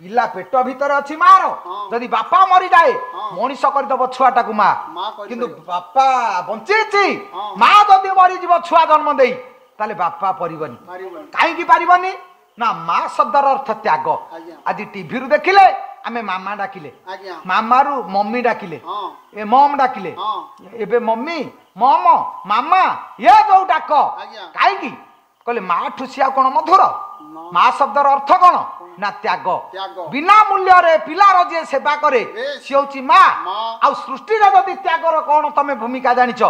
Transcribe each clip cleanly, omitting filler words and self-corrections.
पिला पेट भीतर अच्छी मार जदि बापा मरी जाए मनीष करदब छुआटा माँ किंतु बापा बंची माँ जदि मरीज छुआ जन्म दे ताले बापा परिबनी कहीं पारिबनी ना माँ शब्दर अर्थ त्याग आज टीवी रु देखिले आमे मामा डाकिले मामा रु मम्मी डाकिले ए मम डाकिले एबे मम्मी मम मामा ये जो डाक कहीं कहले माँ ठुसिया कौन मधुर माँ शब्दर अर्थ कौन ना त्याग बिना मूल्य रे पिलार जे सेवा करे सी होची माँ आ सृष्टि रे जदि त्यागर कौन तमे भूमिका जानिछ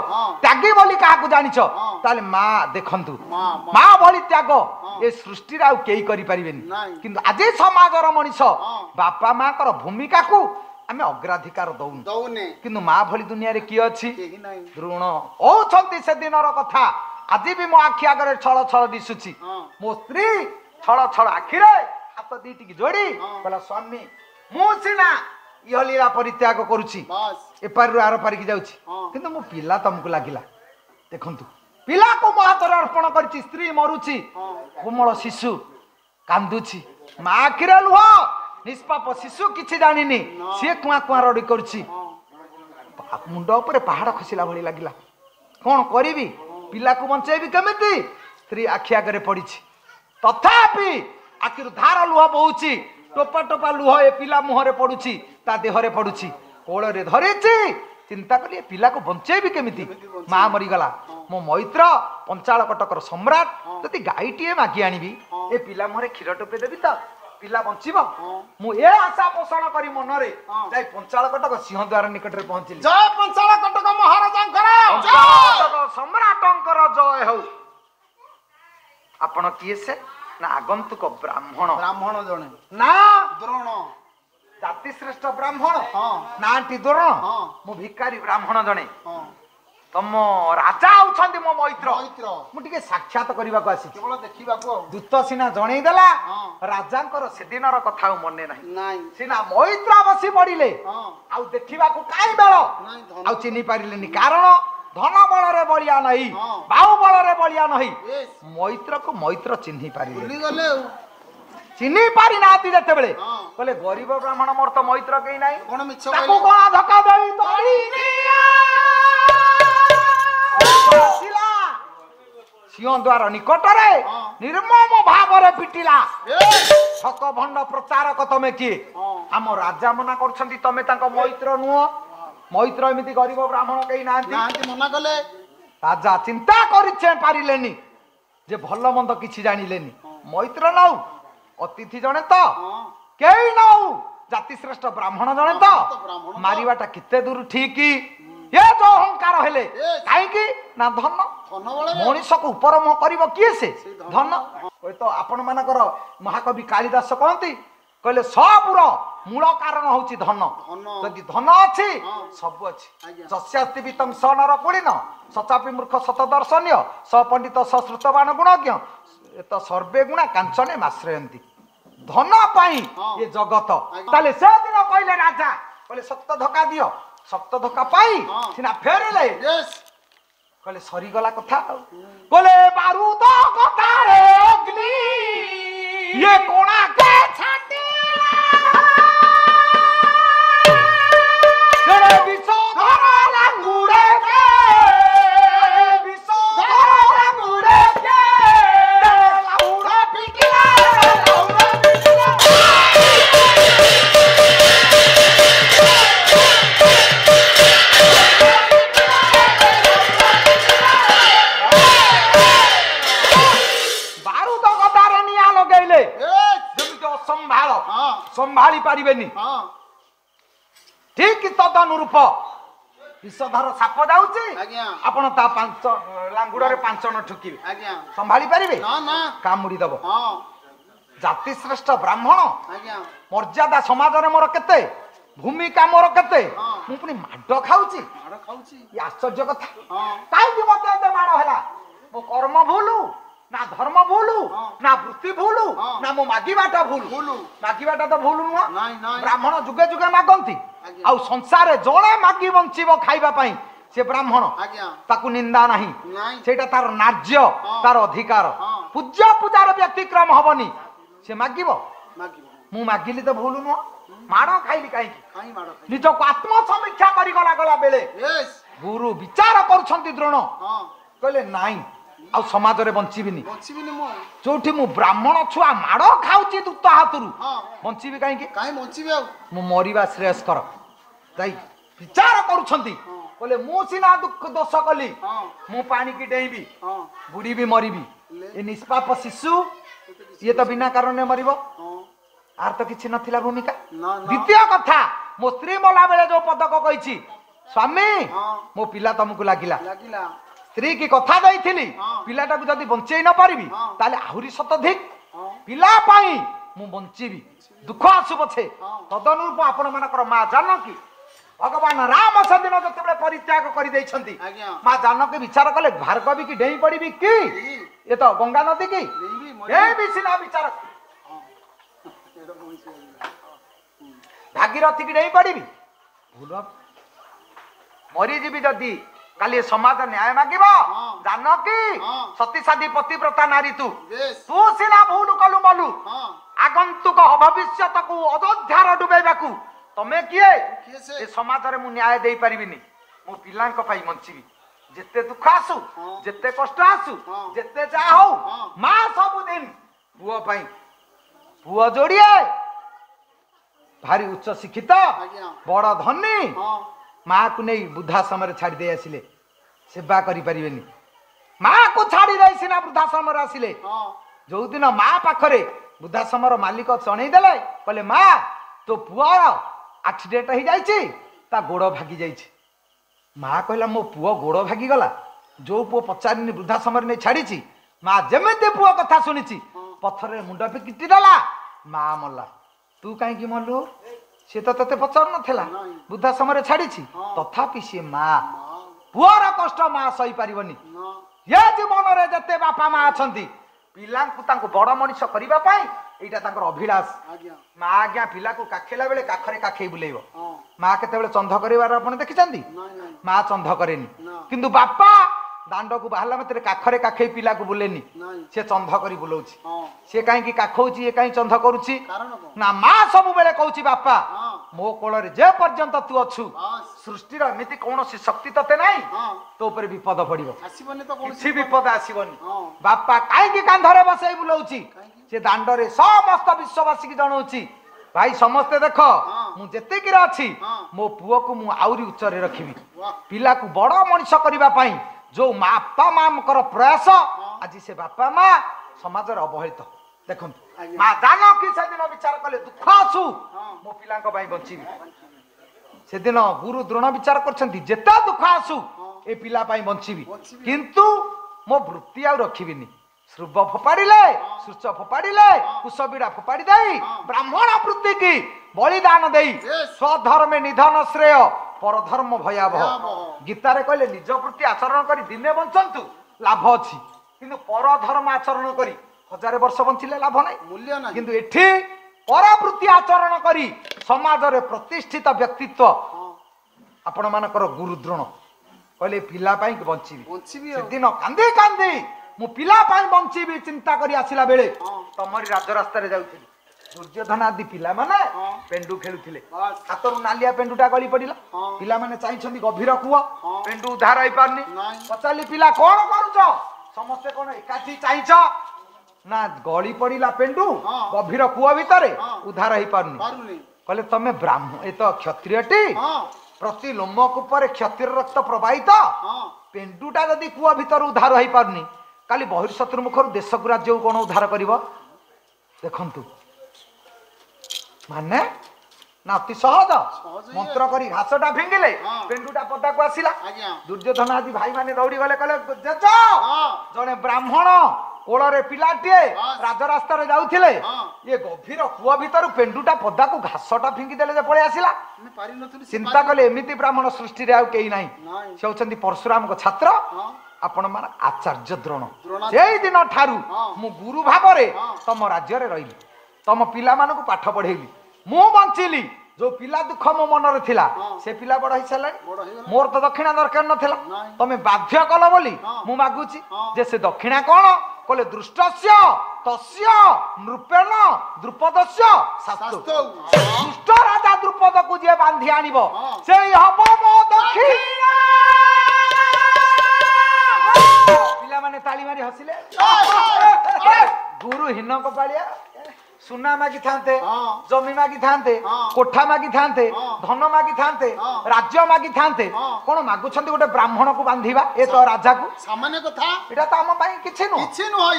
त्यागी बोली काहाकू जानिछ ताले माँ देखंतु माँ भली त्याग ए सृष्टि रे आ केई करि परिबेनी किंतु आज समाजर मनीष बापा माँ कर भूमिका को आमे अग्राधिकार दौने किंतु माँ भली दुनिया रे की अछि ऋण ओछंती से दिनर कथा आज भी मो आखि आगरे छळ छळ दिसुची मो स्त्री छळ छळ आखिरे हाथ दीटी की जोड़ी कहला स्वामी मु सिना इह लीला परित्याग करूची ए पार आर पार की जाउची किंतु मो पिला तुमको लागिला देखंतु पिला को मो हाथ अर्पण करची स्त्री मरुची कोमल शिशु कांदुची मां आखिरे लुह निष्पाप शिशु किछि जानिनी से कुआ कुआ रडी करची मुंड ऊपर पहाड़ खसिला भली लागिला कोन करिवि पिला को बंचेबी केमिति स्त्री आखि आगरे पड़ीची तथापि आखिर धार लुह बहुची टोपा टोपा लुह ए पिला मुहरे पड़ुची ता देहरे पड़ुची कोଳରେ धरिची चिंता कली पिला को बंचेबी केमिति माँ मरीगला मो मैत्र पंचाल कटकर सम्राट जदि गाईटीए मागी आनिबी ए पिला मुहरे क्षीर टोपे देबी तो पिला बंचिब मु ए आशा पोषण करी मनरे जाई पंचाल कटक सिंह द्वार निकट रे पहुंचिली जय पंचाल कटक महाराजंकर जय सम्राटंकर जय हो आपण किए से ना आगंतुक ब्राह्मण जने ना द्रोण जाति श्रेष्ठ ब्राह्मण नाटी द्रोण मु भिकारी ब्राह्मण जने तम राजा आउछंती मो मैत्र मु टिके साक्षात करबा को आसी केवल देखिबा को दूत सिना जणै देला राजांकर सेदिनर कथा मने नाही सिना मैत्र बसी पड़िले आउ देखिबा को काई बेल आउ चिनी पारिलेनी कारण धन बल रे बलिया नहीं बाहु बल रे बलिया नहीं मैत्र को मैत्र चिन्ही पारिले चिन्ही पारि नाती जते बेले कहले गरीब ब्राह्मण मोर तो मैत्र केई नाही कोन मिछ ताको कोना धक्का देई तोड़ी निया सिंह द्वार निकट रे निर्मम भाव रे पिटिला ठक भंड प्रचारक तमे की हम राजा मना करछंती तमे ताको मैत्र नुह मैत्र एमिति गरीब ब्राह्मण कहीं नांती मना कले राजा चिंता करिछे पारिलेनी जे भल मंद किछि जानिलेनी मैत्र नाउ अतिथि जणे तो केई नाउ जाति श्रेष्ठ ब्राह्मण जणे तो मारिवाटा किते दूर ठीक ये जो अहंकार हेले काई की ना धन मनीष को ऊपर मो करिवो किए से धन ओय तो आपण मानकर महाकवि कालिदास कहंती कहले सबुर मूल कारण होची धन जदि धन अछि सब अछि जस्यास्ति वितम सनर कुलीन सचापि मूर्ख शतदर्शन्य सपंडित सश्रुतवान गुणज्ञ तो सर्वे गुणा कांचने माश्रयंती धन पाई ये जगत ताले से दिन कहले राजा कहले सप्त धक्का दियो सप्त धक्का पाई सिना फेरले कहले सरी गला कथा कहले बारूद कथा रे अग्नि ये कोणा के छाती संभाली पारिबेनी ठीक तदनुरूप विषधर साप जाउची आपण ता पांच लांगुडा रे पांचन ठुकीबे संभाली पारिबे ना ना कामुडी दबो जाति श्रेष्ठ ब्राह्मण मर्यादा समाज रे मोर केते भूमिका मोर केते मु पुनी माड खाउची ये आश्चर्य कथा काई कि मते एते माड हैला मो कर्म भूलू ना धर्म भूलू ना वृत्ति भूलू ना मो मागिबाटा भूलू मागिबाटा तो भूलू न ब्राह्मण जुगे जुगे मागंती आउ संसार जणे मागी बंचिबो खाइबा पई से ब्राह्मण ताकू निंदा नहीं सेटा तार नार्य तार अधिकार पूज्य पूजार व्यतिक्रम हबनी से मागिबो मु मागिली तो भूल नुह माड़ खाइली कहीं काई माड़ खाई निज को आत्म समीक्षा करी गला गला बेले यस गुरु विचार करुछंती द्रोण हां कहले नाई आ समाज रे बंचीबिनी बंचीबिनी मो जोठी मु ब्राह्मण छुआ माड़ खाउची दूत हातरू हां बंचीबी कहीं काई बंचीबी आ मु मरिबा श्रेयस कर जाई विचार करुछंती कहले मु सिना दुख दोष कली हां मु पानी की डेईबी हां बुड़ी भी मरिबी ए निष्पाप शिशु ये तो बिना कारण मरिबो हां आर तो किछि नथिला भूमिका ना ना द्वितीय कथा मो स्त्री मला बेले जो पदक कहिछि स्वामी हां मो पिला तुमको लागिला लागिला स्त्री की कथा देइथिली हाँ। पिलाटाକୁ जदी बंचेई न पारिबी हाँ। ताले आहुरी शतधिक हां पिला पाई मु बंचीबी दुख आसु पछे हाँ। तदनुरूप आपण मानकर मा जानकी भगवान राम सेदिन जतबे परित्याग करि दैछंती आज्ञा मा जानकी विचार कले भार्गवी की डेई पड़िबी की ये तो गंगा नदी की देवी मरी ए भी सिना विचार हां एरो बंची भागीरथी की डेई पड़िबी भूल मरी जीवी जदी काली समाज न्याय मागिब हाँ। जानकी हाँ। सती साधी पतिव्रता नारी तू यस तू सिना भूल कलु मलु हां आगंतुक भविष्यत को अयोध्यार डुबेबाकू तमे किए किए से ए समाज रे मु न्याय देई परिबिनी मो पिलांक पाई बंचिबी जेते दुख आसु हाँ। जेते कष्ट आसु हाँ। जेते जा हो हाँ। मा सब दिन पुओ पाई पुओ जोड़िए भारी उच्च शिक्षित आज्ञा बड़ धनी हां माँ को नहीं वृद्धाश्रम छाड़ी दे आसिले सेवा करि परिबेनी माँ को छाड़ी दे सिना वृद्धाश्रम आसिले हां जो दिन माँ पाखरे वृद्धाश्रम मालिक चणई देले कहले माँ तो पुआर एक्सीडेंट हो जाइछि ता गोड़ भागी जाइछि माँ कहला मो पुओ गोड़ भागी गला जो पुओ पचारिनी वृद्धाश्रम नहीं छाड़ी माँ जेमिति पुओ कथा शुणी पथर मुंड पिटी देला माँ मल्ला तू कहीं मल्लु सी तो ते पचार नाला नहीं। वृद्धाश्रम छाड़ी हाँ। तथापि सी माँ मां पुअर कष्ट माँ सही पारिबनी ना ये जीवन रे जते बापा माँ अछंती पिलांकु तांकु बड़ मनिष करिबा पई एटा तांकर अभिलाष आज्ञा माँ आज्ञा पिला को काखेला बेले काखरे काखेई बुलेइबो हां माँ केतेबेले चंध करिवार आपण देखिछंती नहीं नहीं माँ चंध करेनी ना। किंतु बापा दांड को बाहला मते काखरे काखेई पिला को बुलेनी नहीं से चंध करी बुलौछि हां से काहे की काखौछि ये काहे चंध करूछि कारण को ना माँ सब बेले कहूछि बापा हां मो कोଳରେ जे पर्यंत तू अछु बस सृष्टिर एमिति कौनसी शक्ति तते नाही हां तो ऊपर विपद पड़िबो आसीबनी तो कोन किछि विपद आसीबनी हां बापा काहे कांधरे बसई बुलौछि काहेकि से दांडरे समस्त विश्ववासी की जणाउछि भाई समस्ते देख मु जेते कि अछि हाँ। मो पुओ को मु आउरी उच्चरे रखिबी वाह पिला को बड़ मनिष करिबा पई जो बापा मामकर प्रयास आज से बापा माँ समाज अवहेलित देखो आज्ञा। माँ जानकी से दिन विचार कले दुख आसु हाँ। मो पिला बंचीबी से दिन गुरु दृढ़ विचार करछंती जेता दुख आसु हाँ। ए पिला बंचीबी बंचीबी। किंतु मो वृत्ति आ रखिबिनी श्रुभ फोपाड़िले सूच फोपाड़िले कुशबीड़ा फोपाड़ी दे ब्राह्मण वृत्ति की बलिदान दे Yes। स्वधर्मे निधन श्रेय परधर्म भयावह भयावह। गीतारे कहले निज प्रति आचरण करी दिने बंचंतु लाभ अछि किंतु परधर्म आचरण करी 1000 वर्ष बंचिले लाभ नाही मूल्य नहीं किंतु एठी परवृत्ति आचरण करी समाज रे प्रतिष्ठित व्यक्तित्व हां आपण मानकर गुरुद्रोण कहले पिला पाई बंचीबी बंचीबी सेदिन कांदी कांदी मु पिला पाई बंचीबी चिंता करी आसिला बेले हां तमरी राजरास्ता रे जाउथिली दुर्योधन आदि पिला माने हाँ। पेंडु खेलुथिले बस हातरु नालिया पेंडुटा गली पड़िला हाँ। पिला माने चाहिछंदी गभीर कुआ हाँ। पेंडु उद्धार होई पारनी नहीं। पचाली पिला कोन करूछ समस्त कोन एकाठी चाहिछ ना गली पड़िला पेंडु हाँ। गभीर कुआ भितरे हाँ। उद्धार होई पारनी पारुनी कहले तमे ब्राह्मण ए तो क्षत्रियटी हां प्रति लोमक ऊपर क्षत्रिय रक्त प्रवाहित हां पेंडुटा जदि कुआ भितर उद्धार होई पारनी काली बहिर्शत्रु मुखर देश को राज्य कोन उद्धार करिवो देखंतु माने ना अति सहज सहज ये। मंत्र करी घासटा फिंगिले हाँ। पेंडुटा पदा को आसिला आज्ञा दुर्योधन आदि भाई माने दौड़ी गले कहले जेज हां जने ब्राह्मण कोଳରେ पिलाटिए हाँ। राजरास्ता रे जाउथिले हाँ। ये गभीर कुआ भितर पेंडुटा पदा को घासटा फिंगी देले जे पळे आसिला मैं पारि नथुली चिंता कले एमिति ब्राह्मण सृष्टि रे आउ केही नाही नहीं से होचंदी परशुराम को छात्र हां आपण मान आचार्य द्रोण द्रोणाचार्य। सेई दिन ठारू हाँ। मु गुरु भाबरे हाँ। तम राज्य रे रहिली तम पिला मानकु पाठ पढेइली मु बंचिली जो पिला दुख मो मन रे थिला हाँ। से पिला बड़ हिसाब बड़ हेगला मोर तो दक्षिणा दरकार नथिला नहीं। तमे बाध्य कल बोली हाँ। मु मागुची हाँ। जे से दक्षिणा कोन कहले दृष्टस्य ତସ୍ୟ ନୃପେଣ ଦ୍ରୁପଦସ୍ୟ ଶାସ୍ତୁ ଦୁଷ୍ଟ ରାଜା ଦ୍ରୁପଦକୁ ଯିଏ ବାନ୍ଧି ଆଣିବ ସେଇ ହବ ମୋ ଦକ୍ଷିଣ। ପିଲାମାନେ ତାଳି ମାରି ହସିଲେ। ଗୁରୁ ହୀନ କପାଳିଆ ସୁନା ମାଗିଥାନ୍ତେ, ଜମି ମାଗିଥାନ୍ତେ, କୋଠା ମାଗିଥାନ୍ତେ, ଧନ ମାଗିଥାନ୍ତେ, ରାଜ୍ୟ ମାଗିଥାନ୍ତେ, କଣ ମାଗୁଛନ୍ତି ଗୋଟେ ବ୍ରାହ୍ମଣକୁ ବାନ୍ଧିବା? ଏ ତ ରାଜାକୁ ସାମାନ୍ୟ କଥା, ଏଟା ତ ଆମ ପାଇଁ କିଛି ନୁହଁ। କିଛି ନୁହଁ।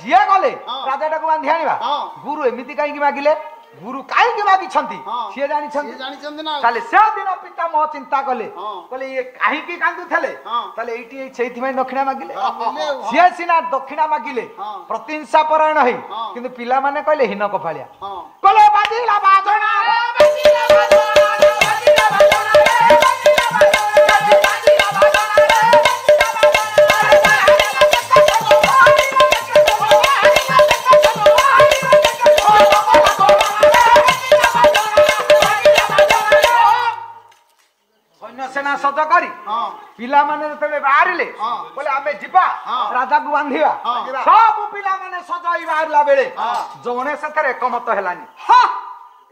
ଯିଏ ଗଲେ ରାଜାଟାକୁ ବାନ୍ଧି ଆଣିବା। ଗୁରୁ ଏମିତି କାହିଁକି ମାଗିଲେ? ଗୁରୁ କାହିଁକି ମାଗିଛନ୍ତି ସିଏ ଜାଣିଛନ୍ତି ନା। ତାହେଲେ ସେଦିନ ପିତାମହ ଚିନ୍ତା କଲେ, କହିଲେ ଇଏ କାହିଁକି କାନ୍ଦୁଥିଲେ? ତାହେଲେ ଏଇଠି ସେଇଥିପାଇଁ ଦକ୍ଷିଣା ମାଗିଲେ। ସିଏ ସିନା ଦକ୍ଷିଣା ମାଗିଲେ ପ୍ରତିହିଂସା ପରାୟଣ ହେଇ, କିନ୍ତୁ ପିଲାମାନେ କହିଲେ ହୀନ କପାଳିଆ। କହିଲେ ବାଜିଲା ବାଜଣା ସେନା ସଜ କରି ପିଲାମାନେ ଯେତେବେଳେ ବାହାରିଲେ, କହିଲେ ଆମେ ଯିବା ରାଜାକୁ ବାନ୍ଧିବା। ସବୁ ପିଲାମାନେ ସଜ ହେଇ ବାହାରିଲା ବେଳେ ଜଣେ ସେଥିରେ ଏକମତ ହେଲାନି।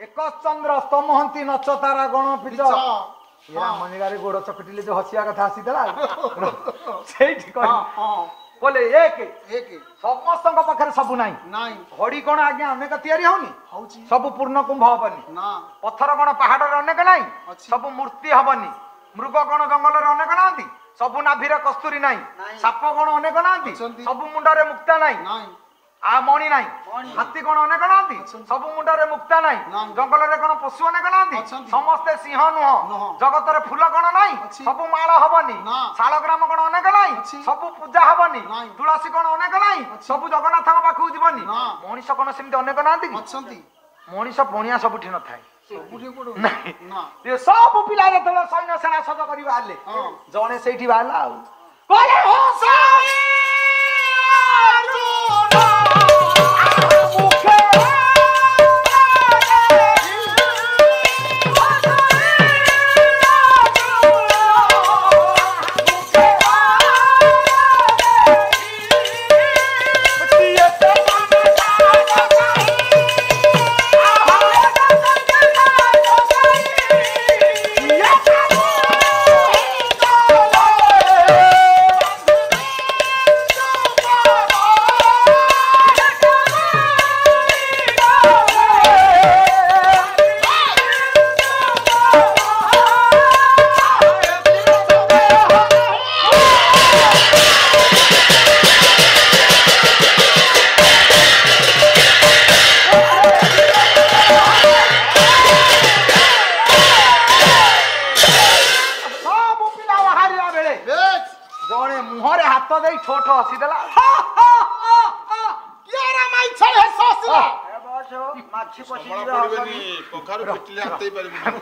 ଏକ ଚନ୍ଦ୍ର ସ୍ତମହନ୍ତି ନଚ ତାରା ଗଣ ପିଚ ମଣିଗାରେ ଗୋଡ ଚକଟିଲେ ଯୋଉ ହସିବା କଥା ଆସିଥିଲା ସେଇଠି କହିଲେ ଏକ ସମସ୍ତଙ୍କ ପାଖରେ ସବୁ ନାହିଁ। ଘଡି କଣ ଆଜ୍ଞା ଅନେକ ତିଆରି ହଉନି? ସବୁ ପୂର୍ଣ୍ଣ କୁମ୍ଭ ହବନି। ପଥର କଣ ପାହାଡରେ ଅନେକ ନାହିଁ? ସବୁ ମୂର୍ତ୍ତି ହବନି। ମୃଗ କଣ ଜଙ୍ଗଲରେ ଅନେକ ନାହାନ୍ତି? ସବୁ ନାଭିରେ କସ୍ତୁରୀ ନାହିଁ। ସାପ କଣ ଅନେକ ନାହାନ୍ତି? ସବୁ ମୁଣ୍ଡରେ ମୁକ୍ତା ନାହିଁ। ମଣି ନାହିଁ। ହାତୀ କଣ ଅନେକ ନାହାନ୍ତି? ସବୁ ମୁଣ୍ଡରେ ମୁକ୍ତା ନାହିଁ। ଜଙ୍ଗଲରେ କଣ ପଶୁ ଅନେକ ନାହାନ୍ତି? ସମସ୍ତେ ସିଂହ ନୁହଁ। ଜଗତରେ ଫୁଲ କଣ ନାହିଁ? ସବୁ ମାଳ ହବନି। ଶାଳଗ୍ରାମ କଣ ଅନେକ ନାହିଁ? ସବୁ ପୂଜା ହବନି। ତୁଳସୀ କଣ ଅନେକ ନାହିଁ? ସବୁ ଜଗନ୍ନାଥଙ୍କ ପାଖକୁ ଯିବନି। ମଣିଷ କଣ ସେମିତି ଅନେକ ନାହାନ୍ତି କି? ମଣିଷ ପଣିଆ ସବୁଠି ନଥାଏ। ସବୁ ପିଲା ଯେତେବେଳେ ସୈନ୍ୟ ସେନା ସଜ କରି ବାହାରିଲେ, ଜଣେ ସେଇଠି ବାହାରିଲା ଆଉ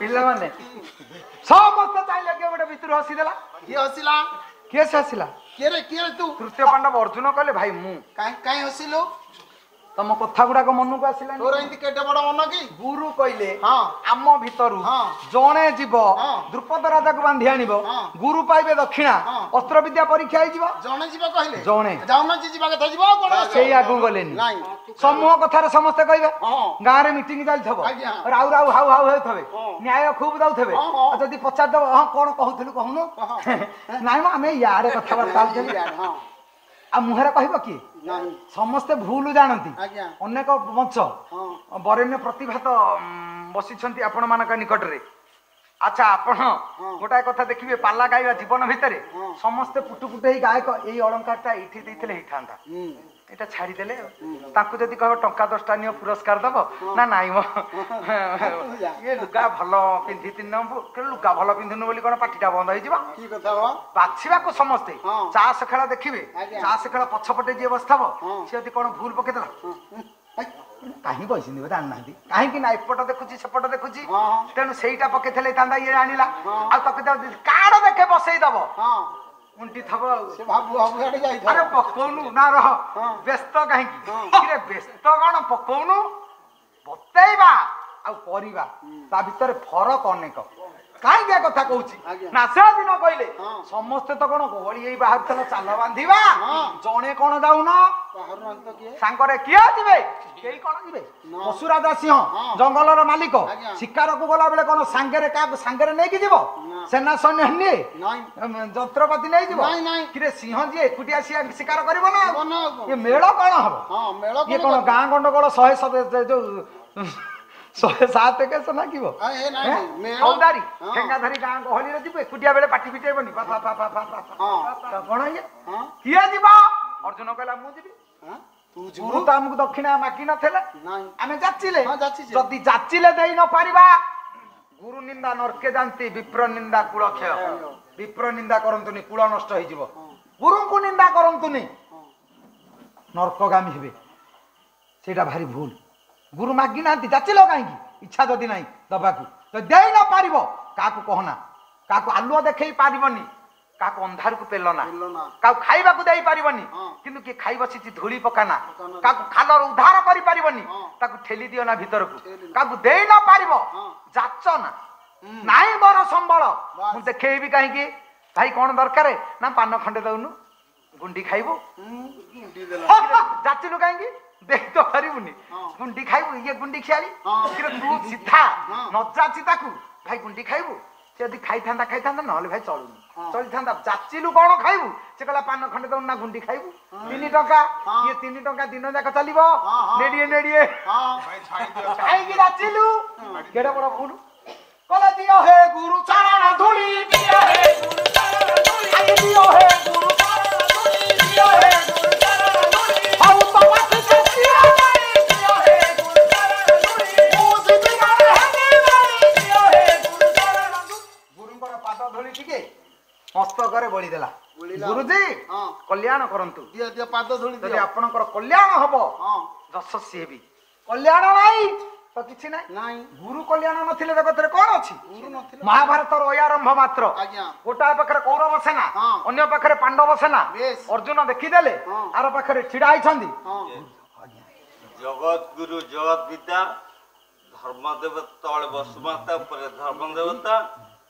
ପିଲାମାନେ ସମସ୍ତେ ଚାହିଁଲେ କିଏ ଗୋଟେ ଭିତରୁ ହସିଦେଲା। କିଏ ହସିଲା? କିଏ ସେ ହସିଲା? କିଏ ତୁ? ତୃତୀୟ ପାଣ୍ଡବ ଅର୍ଜୁନ କହିଲେ ଭାଇ ମୁଁ। କାଇଁ ହସିଲୁ? ତମ କଥା ଗୁଡାକ ମନକୁ ଆସିଲାନି। ତୋର ଏମିତି କେତେ ବଡ ମନ କି? ଗୁରୁ କହିଲେ ଆମ ଭିତରୁ ଜଣେ ଯିବ ଦ୍ରୁପଦ ରାଜାକୁ ବାନ୍ଧି ଆଣିବ, ଗୁରୁ ପାଇବେ ଦକ୍ଷିଣା, ଅସ୍ତ୍ର ବିଦ୍ୟା ପରୀକ୍ଷା ହେଇଯିବ। ଜଣେ ଯିବ କହିଲେ? ଜଣେ ଯାଉନାହାନ୍ତି ଯିବା କଥା ଯିବ। ସେଇ ଆଗକୁ ଗଲେନି। ସମୂହ କଥାରେ ସମସ୍ତେ କହିବେ। ଗାଁରେ ମିଟିଂ ଚାଲିଥିବ, ରାଉ ରାଉ ହାଉ ହାଉ ହେଉଥିବେ, ନ୍ୟାୟ ଖୁବ ଦଉଥିବେ। ଯଦି ପଚାରିଦବ ହଁ କଣ କହୁଥିଲୁ କହୁନୁ, ନାଇଁ ମ ଆମେ ୟାଡେ କଥାବାର୍ତ୍ତା ଚାଲିଛନ୍ତି। ଆଉ ମୁହଁରେ କହିବ କିଏ? ସମସ୍ତେ ଭୁଲ ଜାଣନ୍ତି। ଅନେକ ମଞ୍ଚ ବରେଣ୍ୟ ପ୍ରତିଭାତ ବସିଛନ୍ତି ଆପଣ ମାନଙ୍କ ନିକଟରେ। ଆଚ୍ଛା ଆପଣ ଗୋଟାଏ କଥା ଦେଖିବେ, ପାଲା ଗାଇବା ଜୀବନ ଭିତରେ ସମସ୍ତେ ପୁଟୁ ପୁଟୁ ହେଇ ଗାୟକ ଏଇ ଅଳଙ୍କାରଟା ଏଇଠି ଦେଇଥିଲେ ହେଇଥାନ୍ତା, এটা ছাড়ি দেলে তাকে যদি কহ টঙ্কা 10টা নিও পুরস্কার দেব না নাই ম ইয়ে লুগা ভালো পিঁধিতি নবু লুগা ভালো পিঁধুনু বলি কোন পাটিটা বন্ধ হয়ে যাব কি কথা বাছিবাকু সমস্তে চাষ খেলা দেখিবে চাষ খেলা পছপটে যে বসথাব সে যদি কোন ভুল পকে দেলা কাহি বসিনি জানি না কাহিଁକି ନା ଏପଟ ଦେଖୁଛି ସେପଟ ଦେଖୁଛି ତେଣୁ ସେଇଟା ପକେଇଥିଲେ ତାନ୍ଦା ଇଏ ଆଣିଲା ଆଉ ତକେ କାର୍ଡ ଦେଖେ ବସେଇ ଦବ उंटी थब से बाबू हम गाड़ी जाई था अरे पकोनु ना रह व्यस्त काहे की रे व्यस्त कोन पकोनु बतेइबा ଆଉ ପରିବା ତା ଭିତରେ ଫରକ ଅନେକ। କାହିଁକି ଏ କଥା କହୁଛି ଆଜ୍ଞା। ନା ସେଦିନ କହିଲେ ହଁ। ସମସ୍ତେ ତ କଣ ଗହଳି ହେଇ ବାହାରୁଥିଲ ଚାଲ ବାନ୍ଧିବା ଜଣେ କଣ ଯାଉନ ବାହାରୁ ନାହାନ୍ତି ତ କିଏ? ସାଙ୍ଗରେ କିଏ ଯିବେ? କେହି କଣ ଯିବେ? ନା। ପଶୁରାଜା ସିଂହ ହଁ। ଜଙ୍ଗଲର ମାଲିକ ଆଜ୍ଞା। ଶିକାରକୁ ଗଲା ବେଳେ କଣ ସାଙ୍ଗରେ କାହାକୁ ସାଙ୍ଗରେ ନେଇକି ଯିବ? ନା। ସେନା ସୈନ୍ୟ ନିଏ ନାଇଁ ଯନ୍ତ୍ରପାତି ନେଇଯିବ? ନାଇଁ, ନାଇଁ। କିରେ ସିଂହ ଯିଏ ଏକୁଟିଆ ଶିକାର କରିବ ନା ଯିବ ନା ଆଉ କଣ? ଇଏ ମେଳ କଣ ହବ? ହଁ ମେଳ ଇଏ କଣ ଗାଁ ଗଣ୍ଡଗୋଳ 100 ଯୋଉ 107 କେସ ନାଗିବ ଏ ନାଇଁ ମେଳ ଫୌଜଦାରୀ ହଁ। ଠେଙ୍ଗା ଧରି ଗାଁ ଗହଳିରେ ଯିବ ଏକୁଟିଆ ବେଳେ ପାଟି ଫିଟେଇବନି କଣ ଇଏ ହଁ କିଏ ଯିବ? ଅର୍ଜୁନ କହିଲା ମୁଁ ଯିବି। ହଁ ତୁ ଗୁରୁ ଯିବୁ ତ ଆମକୁ ଦକ୍ଷିଣା ମାଗି ନଥିଲେ ନାଇଁ ଆମେ ଯାଚିଲେ ହଁ, ଯାଚିଛେ। ଯଦି ଯାଚିଲେ ଦେଇ ନ ପାରିବା ଗୁରୁ ନିନ୍ଦା ନର୍କେ ଯାନ୍ତି ବିପ୍ର ନିନ୍ଦା କୁଳ କ୍ଷୟ। ବିପ୍ର ନିନ୍ଦା କରନ୍ତୁନି କୁଳ ନଷ୍ଟ ହେଇଯିବ। ଗୁରୁଙ୍କୁ ନିନ୍ଦା କରନ୍ତୁନି ନର୍କଗାମୀ ହେବେ। ସେଇଟା ଭାରି ଭୁଲ। ଗୁରୁ ମାଗି ନାହାନ୍ତି ଯାଚିଲ କାହିଁକି? ଇଚ୍ଛା ଯଦି ନାହିଁ ଦବାକୁ ଯଦି ଦେଇ ନ ପାରିବ କାହାକୁ କହନା, କାହାକୁ ଆଲୁଅ ଦେଖେଇ ପାରିବନି, କାହାକୁ ଅନ୍ଧାରକୁ ପେଲ ନା, କାହାକୁ ଖାଇବାକୁ ଦେଇ ପାରିବନି କିନ୍ତୁ କିଏ ଖାଇ ବସିଛି ଧୂଳି ପକାନା, କାହାକୁ ଖାଲରୁ ଉଦ୍ଧାର କରିପାରିବନି ତାକୁ ଠେଲି ଦିଅ ନା ଭିତରକୁ, କାହାକୁ ଦେଇ ନ ପାରିବ ଯାଚ ନା। ନାଇଁ ବର ସମ୍ବଳ ମୁଁ ଦେଖେଇବି କାହିଁକି? ଭାଇ କଣ ଦରକାର ନା ପାନ ଖଣ୍ଡେ ଦଉନୁ ଗୁଣ୍ଡି ଖାଇବୁ। ଯାଚିଲୁ କାହିଁକି? ଦେଇ ତ ପାରିବୁନି ଗୁଣ୍ଡି ଖାଇବୁ ଇଏ ଗୁଣ୍ଡି ଖିଆଳି ତୁ ସିଧା ନ ଯାଚି ତାକୁ ଭାଇ ଗୁଣ୍ଡି ଖାଇବୁ। ସେ ଯଦି ଖାଇଥାନ୍ତା ଖାଇଥାନ୍ତା ନହେଲେ ଭାଇ ଚଳୁନି ଚଳିଥାନ୍ତା। ଯାଚିଲୁ କଣ ଖାଇବୁ? ସେ କହିଲା ପାନ ଖଣ୍ଡେ ଦଉନୁ ନା ଗୁଣ୍ଡି ଖାଇବୁ। 3 ଟଙ୍କା ଇଏ 3 ଟଙ୍କା ଦିନ ଯାକ ଚାଲିବ ନେଡିଏ ନେଡିଏ କାହିଁକି ଯାଚିଲୁ? କେଡେ ବଡ ଭୁଲ କଲେ। ଦିଅ ହେ ଗୁରୁ ଚରଣ ଧୂଳି ଦିଅ ହେ ଗୁରୁ ଚରଣ ଧୂଳି ଦିଅ ହେ ଗୁରୁ ଚରଣ ଧୂଳି ଦିଅ ହେ ଗୁରୁ ଚରଣ ଧୂଳି ହଉ ତ ବାକି ଦିଅ ହେ ଗୁରୁ ଚରଣ ଧୂଳି ମୁଁ ଯିବି ଗଣେ ହେବି ବଳି ଦିଅ ହେ ଗୁରୁ ଚରଣ ଧୂଳି। ଗୁରୁଙ୍କର ପାଦ ଧୂଳି ଟିକେ ମସ୍ତକରେ ବଳିଦେଲା। ଗୁରୁଜୀ କଲ୍ୟାଣ କରନ୍ତୁ। ଦିଅ ଦିଅ ପାଦ ଧୂଳି ଯଦି ଦିଅ ଆପଣଙ୍କର କଲ୍ୟାଣ ହବ ଯଶସ୍ୱୀ ହେବି। କଲ୍ୟାଣ ନାହିଁ ତ କିଛି ନାହିଁ। ନାଇଁ ଗୁରୁ କଲ୍ୟାଣ ନଥିଲେ ଜଗତରେ କଣ ଅଛି? ଗୁରୁ ନଥିଲେ ମହାଭାରତର ଆରମ୍ଭ ମାତ୍ର ଆଜ୍ଞା ଗୋଟାଏ ପାଖରେ କୌରବ ସେନା ଅନ୍ୟ ପାଖରେ ପାଣ୍ଡବ ସେନା। ବେଶ। ଅର୍ଜୁନ ଦେଖିଦେଲେ ଆର ପାଖରେ ଛିଡା ହେଇଛନ୍ତି। ଜଗତ ଗୁରୁ ଜଗତ ପିତା ଧର୍ମ ଦେବତା ତଳେ ବସୁମାତା ଉପରେ ଧର୍ମ ଦେବତା।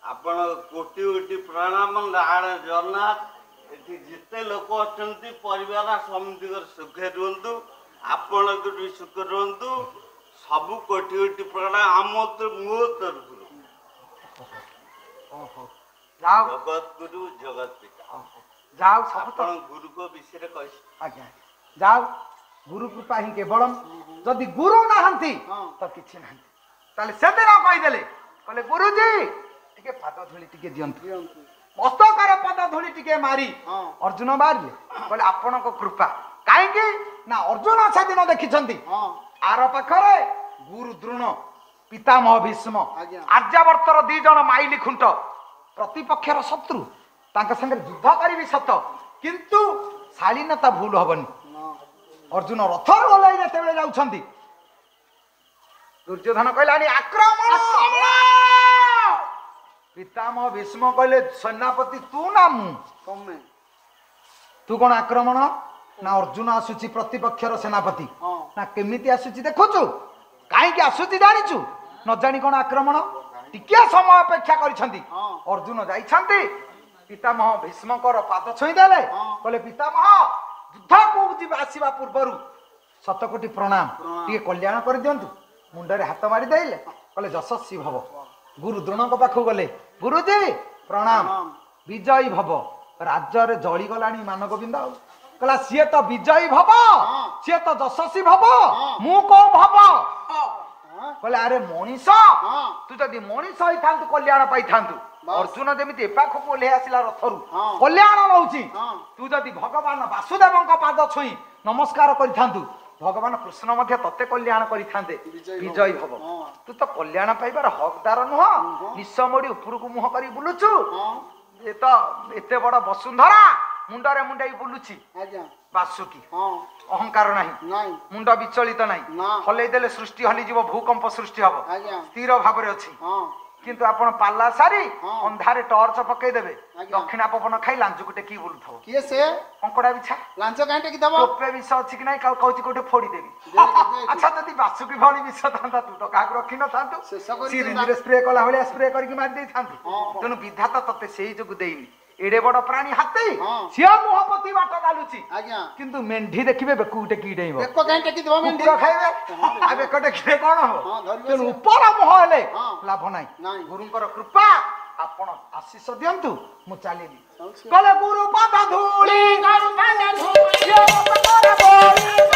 ଆପଣ କୋଟି କୋଟି ପ୍ରଣାମ ନାରାୟଣ ଜଗନ୍ନାଥ। ଏଠି ଯେତେ ଲୋକ ଅଛନ୍ତି ପରିବାର ସମିତିଙ୍କର ସୁଖେ ରୁହନ୍ତୁ, ଆପଣଙ୍କର ବି ସୁଖ ରୁହନ୍ତୁ। ସବୁ କୋଟି କୋଟି ପ୍ରଣାମ ଆମ ମୋ ତରଫରୁ। ଯାଉ ଜଗତ ଗୁରୁ ଜଗତ ପିତା। ଯାଉ ସବୁ ତ ଆପଣ ଗୁରୁଙ୍କ ବିଷୟରେ କହିଛି। ଆଜ୍ଞା ଯାଉ ଗୁରୁ କୃପା ହିଁ କେବଳମ୍। ଯଦି ଗୁରୁ ନାହାନ୍ତି ତ କିଛି ନାହାନ୍ତି। ତାହେଲେ ସେଦିନ କହିଦେଲେ କହିଲେ ଗୁରୁଜୀ ଟିକେ ପାଦ ଧୂଳି ଟିକେ ଦିଅନ୍ତୁ। ମସ୍ତକରେ ପାଦ ଧୂଳି ଟିକେ ମାରି ଅର୍ଜୁନ ବାହାରିଲେ କହିଲେ ଆପଣଙ୍କ କୃପା। କାହିଁକି ନା ଅର୍ଜୁନ ସେଦିନ ଦେଖିଛନ୍ତି ଆର ପାଖରେ ଗୁରୁ ଦ୍ରୋଣ ପିତାମହ ଭୀଷ୍ମ ଆର୍ଯ୍ୟାବର୍ତ୍ତର 2 ଜଣ ମାଇଲି ଖୁଣ୍ଟ ପ୍ରତିପକ୍ଷର ଶତ୍ରୁ। ତାଙ୍କ ସାଙ୍ଗରେ ଯୁଦ୍ଧ କରିବି ସତ କିନ୍ତୁ ଶାଳୀନତା ଭୁଲ ହବନି। ଅର୍ଜୁନ ରଥରୁ ଓହ୍ଲାଇ ଯେତେବେଳେ ଯାଉଛନ୍ତି ଦୁର୍ଯ୍ୟୋଧନ କହିଲାଣି ଆକ୍ରମଣ। ପିତାମହ ଭୀଷ୍ମ କହିଲେ ସେନାପତି ତୁ ନା ମୁଁ? ତୁ କଣ ଆକ୍ରମଣ? ନା ଅର୍ଜୁନ ଆସୁଛି ପ୍ରତିପକ୍ଷର ସେନାପତି। ନା କେମିତି ଆସୁଛି ଦେଖୁଛୁ? କାହିଁକି ଆସୁଛି ଜାଣିଛୁ? ନ ଜାଣି କଣ ଆକ୍ରମଣ? ଟିକେ ସମୟ ଅପେକ୍ଷା କରିଛନ୍ତି। ଅର୍ଜୁନ ଯାଇଛନ୍ତି ପିତାମହ ଭୀଷ୍ମଙ୍କର ପାଦ ଛୁଇଁ ଦେଲେ କହିଲେ ପିତାମହ ଯୁଦ୍ଧକୁ ଯିବା ଆସିବା ପୂର୍ବରୁ 7 କୋଟି ପ୍ରଣାମ ଟିକେ କଲ୍ୟାଣ କରିଦିଅନ୍ତୁ। ମୁଣ୍ଡରେ ହାତ ମାରି ଦେଇଲେ କହିଲେ ଯଶସ୍ୱୀ ଭବ। ଗୁରୁ ଦ୍ରୋଣଙ୍କ ପାଖକୁ ଗଲେ ଗୁରୁଜୀ ପ୍ରଣାମ ବିଜୟୀ ଭବ। ରାଜ୍ୟରେ ଜଳିଗଲାଣି ମାନଗୋବିନ୍ଦ ଆଉ କହିଲା ସିଏ ତ ବିଜୟୀ ଭବ ସିଏ ତ ଯଶସ୍ୱୀ ଭବ ମୁଁ କୋଉ ଭବ? କହିଲେ ଆରେ ମଣିଷ ତୁ ଯଦି ମଣିଷ ହେଇଥାନ୍ତୁ କଲ୍ୟାଣ ପାଇଥାନ୍ତୁ। ଅର୍ଜୁନ ଯେମିତି ଏ ପାଖକୁ ଓହ୍ଲେଇ ଆସିଲା ରଥରୁ କଲ୍ୟାଣ ନଉଛି ତୁ ଯଦି ଭଗବାନ ବାସୁଦେବଙ୍କ ପାଦ ଛୁଇଁ ନମସ୍କାର କରିଥାନ୍ତୁ ଭଗବାନ କୃଷ୍ଣ ମଧ୍ୟ ତତେ କଲ୍ୟାଣ କରିଥାନ୍ତେ। ବିଜୟୀ ଭବ। ତୁ ତ କଲ୍ୟାଣ ପାଇବାର ହକଦାର ନୁହଁ। ନିଶ ମୋଡି ଉପରକୁ ମୁହଁ କରି ବୁଲୁଛୁ। ଏ ତ ଏତେ ବଡ ବସୁନ୍ଧରା ମୁଣ୍ଡରେ ମୁଣ୍ଡେଇ ବୁଲୁଛି ବାସୁକି। ଅହଙ୍କାର ନାହିଁ ମୁଣ୍ଡ ବିଚଳିତ ନାହିଁ। ହଲେଇ ଦେଲେ ସୃଷ୍ଟି ହଲିଯିବ ଭୂକମ୍ପ ସୃଷ୍ଟି ହବ ସ୍ଥିର ଭାବରେ ଅଛି। କିନ୍ତୁ ଆପଣ ପାଲା ସାରି ହଁ। ଅନ୍ଧାରେ ଟର୍ଚ୍ଚ ପକେଇଦେବେ ଆଜ୍ଞା। ଦକ୍ଷିଣା ପବନ ଖାଇ ଲାଞ୍ଜକୁ ଟେକି ବୁଲୁଥିବ କିଏ ସେ କଙ୍କଡା ବିଛା ଲାଞ୍ଚ କାହିଁ ଟେକି ଦବ ଟୋପେ ବିଷ ଅଛି କି ନାଇଁ କହୁଛି କୋଉଠି ଫୋଡିଦେବି ଦେଖ। ଆଚ୍ଛା ଯଦି ବାସୁକି ଭଳି ବିଷ ଥାନ୍ତା ତୁ ତ କାହାକୁ ରଖିନଥାନ୍ତୁ ଶେଷ କରି ସିରିଞ୍ଜରେ ସ୍ପ୍ରେ କଲା ଭଳିଆ ସ୍ପ୍ରେ କରିକି ମାରି ଦେଇଥାନ୍ତୁ ହଁ। ତେଣୁ ବିଧାତା ତତେ ସେଇ ଯୋଗୁ ଦେଇନି ଏଡେ ବଡ ପ୍ରାଣୀ ହାତୀ ହଁ। ସିଏ ମୁହଁପତି ବାଟ ଚାଲୁଛି ଆଜ୍ଞା କିନ୍ତୁ ମେଣ୍ଢି ଦେଖିବେ ବେକୁ ଟେକି ଡେଇଁବ ବେକ କାହିଁ ଟେକି ଦବ ମେଣ୍ଢି କୁକୁର ଖାଇବେ ଆଉ ବେକ ଟେକିଲେ କଣ ହବ ହଁ, ଧରିବ ତେଣୁ ସେ। ଉପର ମୁହଁ ହେଲେ ହଁ। ଲାଭ ନାହିଁ ନାହିଁ। ଗୁରୁଙ୍କର କୃପା ଆପଣ ଆଶୀଷ ଦିଅନ୍ତୁ ମୁଁ ଚାଲିଲି ଚାଲୁଛି। କଲେ ଗୁରୁ ପାଦ ଧୂଳି ଗରୁ ପାଦ ଧୂଳି ଝିଅ ମତେ କରେ ବଳି।